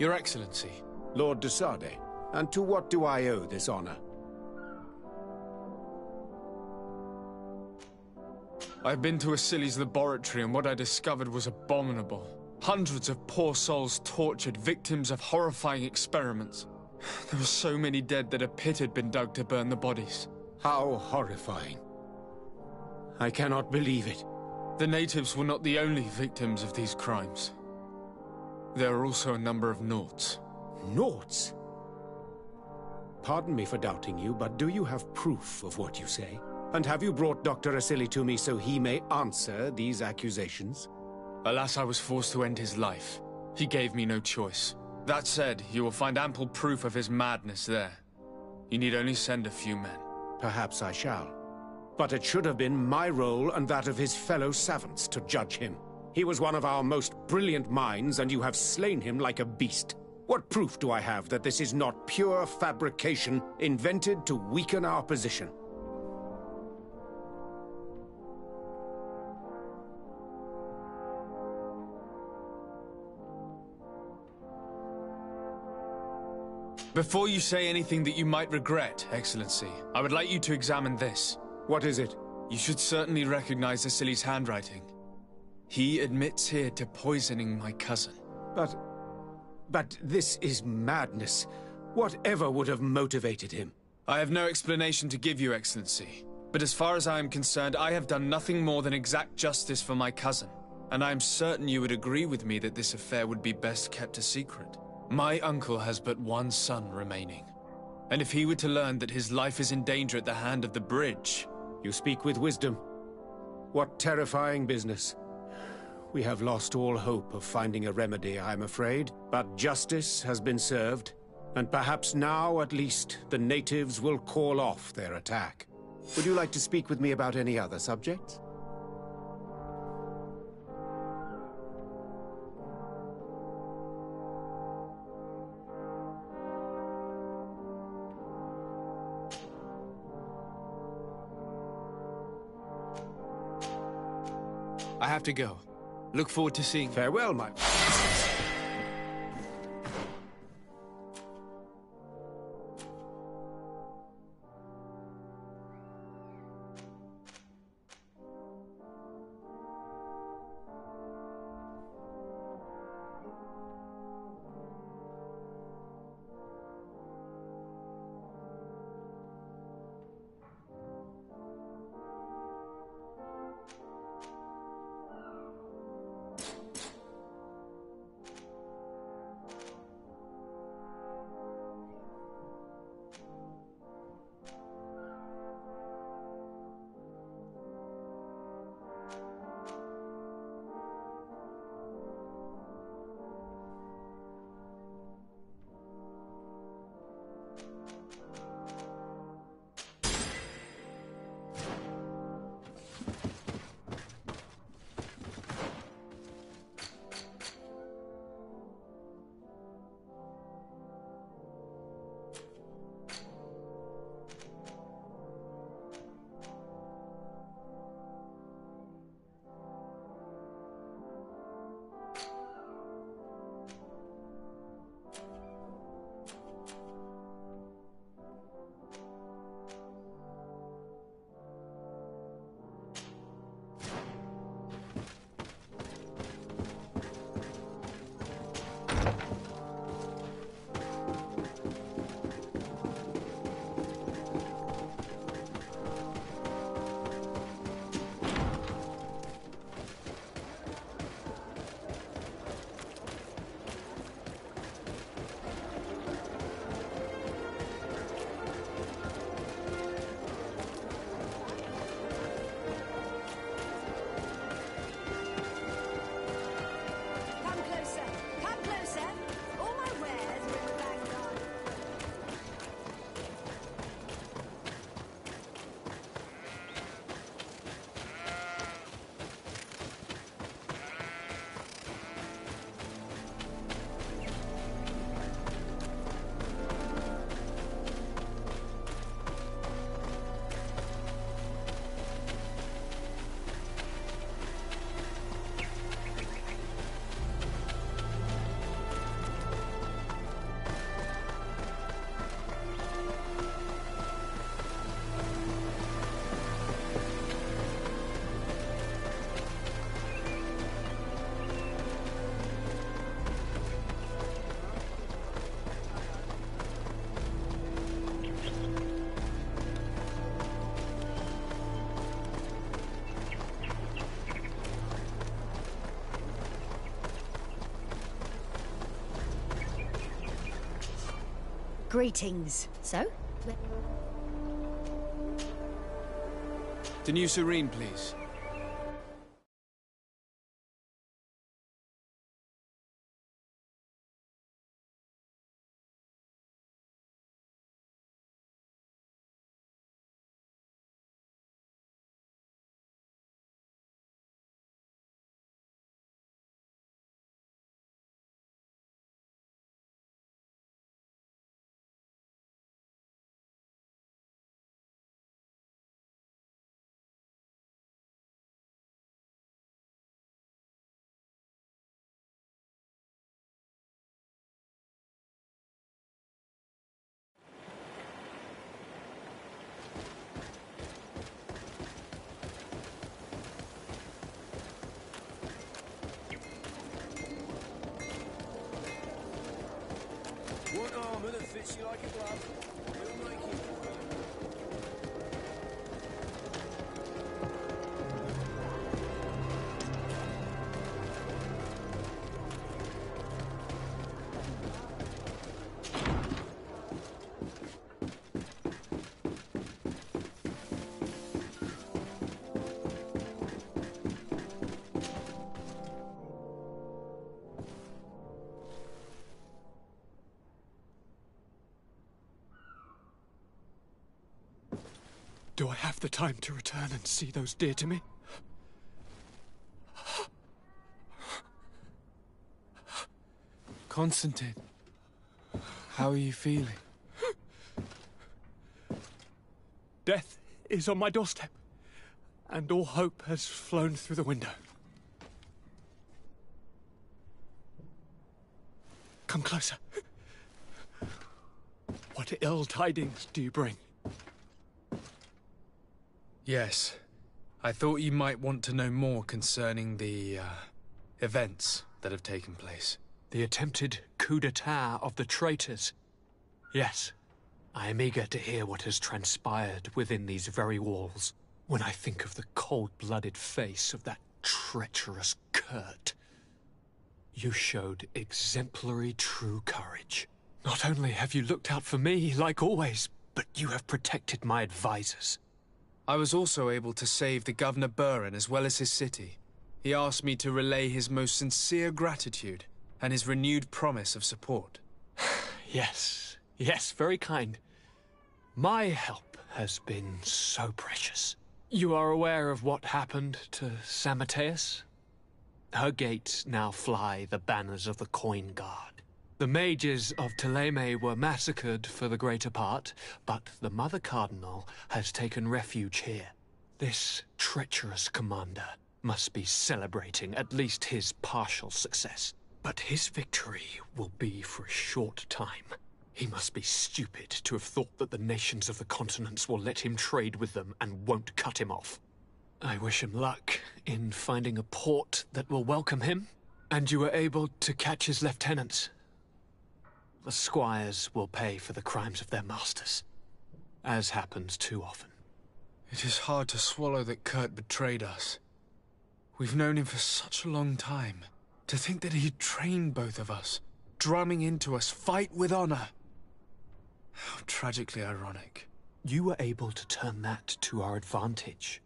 Your Excellency. Lord de Sade, and to what do I owe this honor? I've been to Asili's laboratory and what I discovered was abominable. Hundreds of poor souls tortured, victims of horrifying experiments. There were so many dead that a pit had been dug to burn the bodies. How horrifying. I cannot believe it. The natives were not the only victims of these crimes. There are also a number of Nauts. Nauts? Pardon me for doubting you, but do you have proof of what you say? And have you brought Dr. Asili to me so he may answer these accusations? Alas, I was forced to end his life. He gave me no choice. That said, you will find ample proof of his madness there. You need only send a few men. Perhaps I shall. But it should have been my role and that of his fellow savants to judge him. He was one of our most brilliant minds, and you have slain him like a beast. What proof do I have that this is not pure fabrication invented to weaken our position? Before you say anything that you might regret, Excellency, I would like you to examine this. What is it? You should certainly recognize Asili's handwriting. He admits here to poisoning my cousin. But this is madness. Whatever would have motivated him? I have no explanation to give you, Excellency. But as far as I am concerned, I have done nothing more than exact justice for my cousin. And I am certain you would agree with me that this affair would be best kept a secret. My uncle has but one son remaining. And if he were to learn that his life is in danger at the hand of the bridge... You speak with wisdom. What terrifying business. We have lost all hope of finding a remedy, I'm afraid. But justice has been served, and perhaps now, at least, the natives will call off their attack. Would you like to speak with me about any other subjects? I have to go. Look forward to seeing... Farewell, my... Greetings. So? The new Serene, please. One armour that fits you like a glove. We'll make it for you. Do I have the time to return and see those dear to me? Constantine, how are you feeling? Death is on my doorstep, and all hope has flown through the window. Come closer. What ill tidings do you bring? Yes. I thought you might want to know more concerning the, events that have taken place. The attempted coup d'etat of the traitors. Yes, I am eager to hear what has transpired within these very walls. When I think of the cold-blooded face of that treacherous Kurt. You showed exemplary true courage. Not only have you looked out for me, like always, but you have protected my advisors. I was also able to save the Governor Buren as well as his city. He asked me to relay his most sincere gratitude and his renewed promise of support. Yes, very kind. My help has been so precious. You are aware of what happened to Samateus? Her gates now fly the banners of the Coin Guard. The mages of Thélème were massacred for the greater part, but the Mother Cardinal has taken refuge here. This treacherous commander must be celebrating at least his partial success. But his victory will be for a short time. He must be stupid to have thought that the nations of the continents will let him trade with them and won't cut him off. I wish him luck in finding a port that will welcome him, and you were able to catch his lieutenants. The squires will pay for the crimes of their masters, as happens too often. It is hard to swallow that Kurt betrayed us. We've known him for such a long time. To think that he'd trained both of us, drumming into us, fight with honor. How tragically ironic. You were able to turn that to our advantage.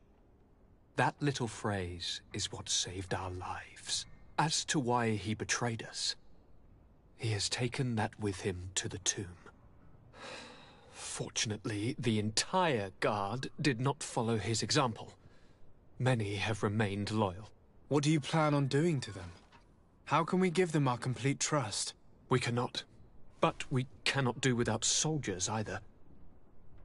That little phrase is what saved our lives. As to why he betrayed us, he has taken that with him to the tomb. Fortunately, the entire guard did not follow his example. Many have remained loyal. What do you plan on doing to them? How can we give them our complete trust? We cannot. But we cannot do without soldiers either.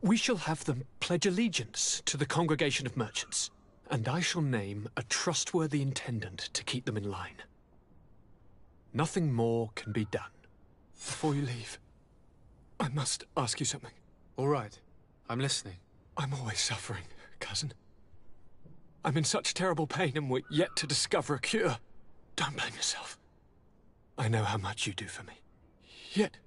We shall have them pledge allegiance to the Congregation of Merchants, and I shall name a trustworthy intendant to keep them in line. Nothing more can be done. Before you leave, I must ask you something. All right. I'm listening. I'm always suffering, cousin. I'm in such terrible pain and we're yet to discover a cure. Don't blame yourself. I know how much you do for me. Yet,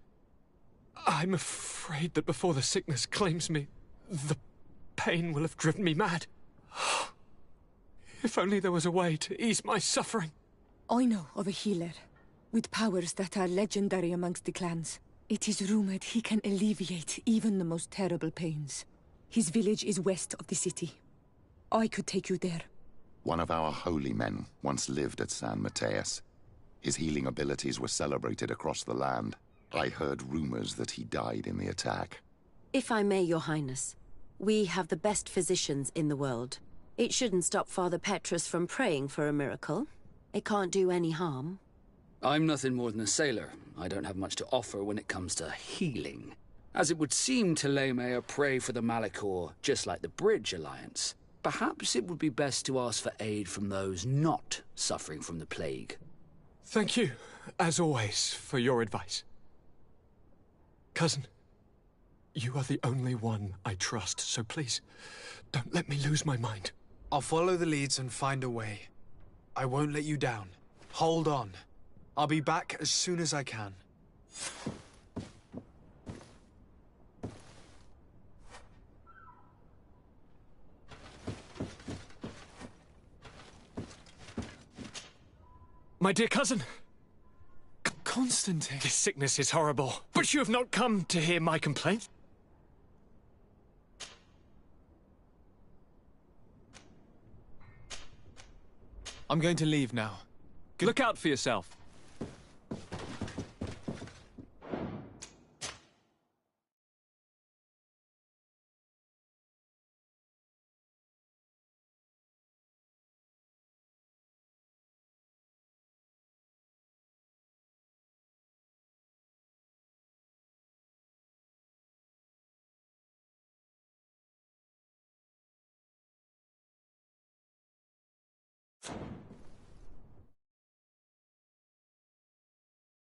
I'm afraid that before the sickness claims me, the pain will have driven me mad. If only there was a way to ease my suffering. I know of a healer, with powers that are legendary amongst the clans. It is rumored he can alleviate even the most terrible pains. His village is west of the city. I could take you there. One of our holy men once lived at San Mateus. His healing abilities were celebrated across the land. I heard rumors that he died in the attack. If I may, Your Highness, we have the best physicians in the world. It shouldn't stop Father Petrus from praying for a miracle. It can't do any harm. I'm nothing more than a sailor. I don't have much to offer when it comes to healing. As it would seem Telemea pray for the Malachor, just like the Bridge Alliance. Perhaps it would be best to ask for aid from those not suffering from the plague. Thank you, as always, for your advice. Cousin, you are the only one I trust, so please, don't let me lose my mind. I'll follow the leads and find a way. I won't let you down. Hold on. I'll be back as soon as I can. My dear cousin! Constantine! This sickness is horrible, but you have not come to hear my complaint. I'm going to leave now. Look out for yourself.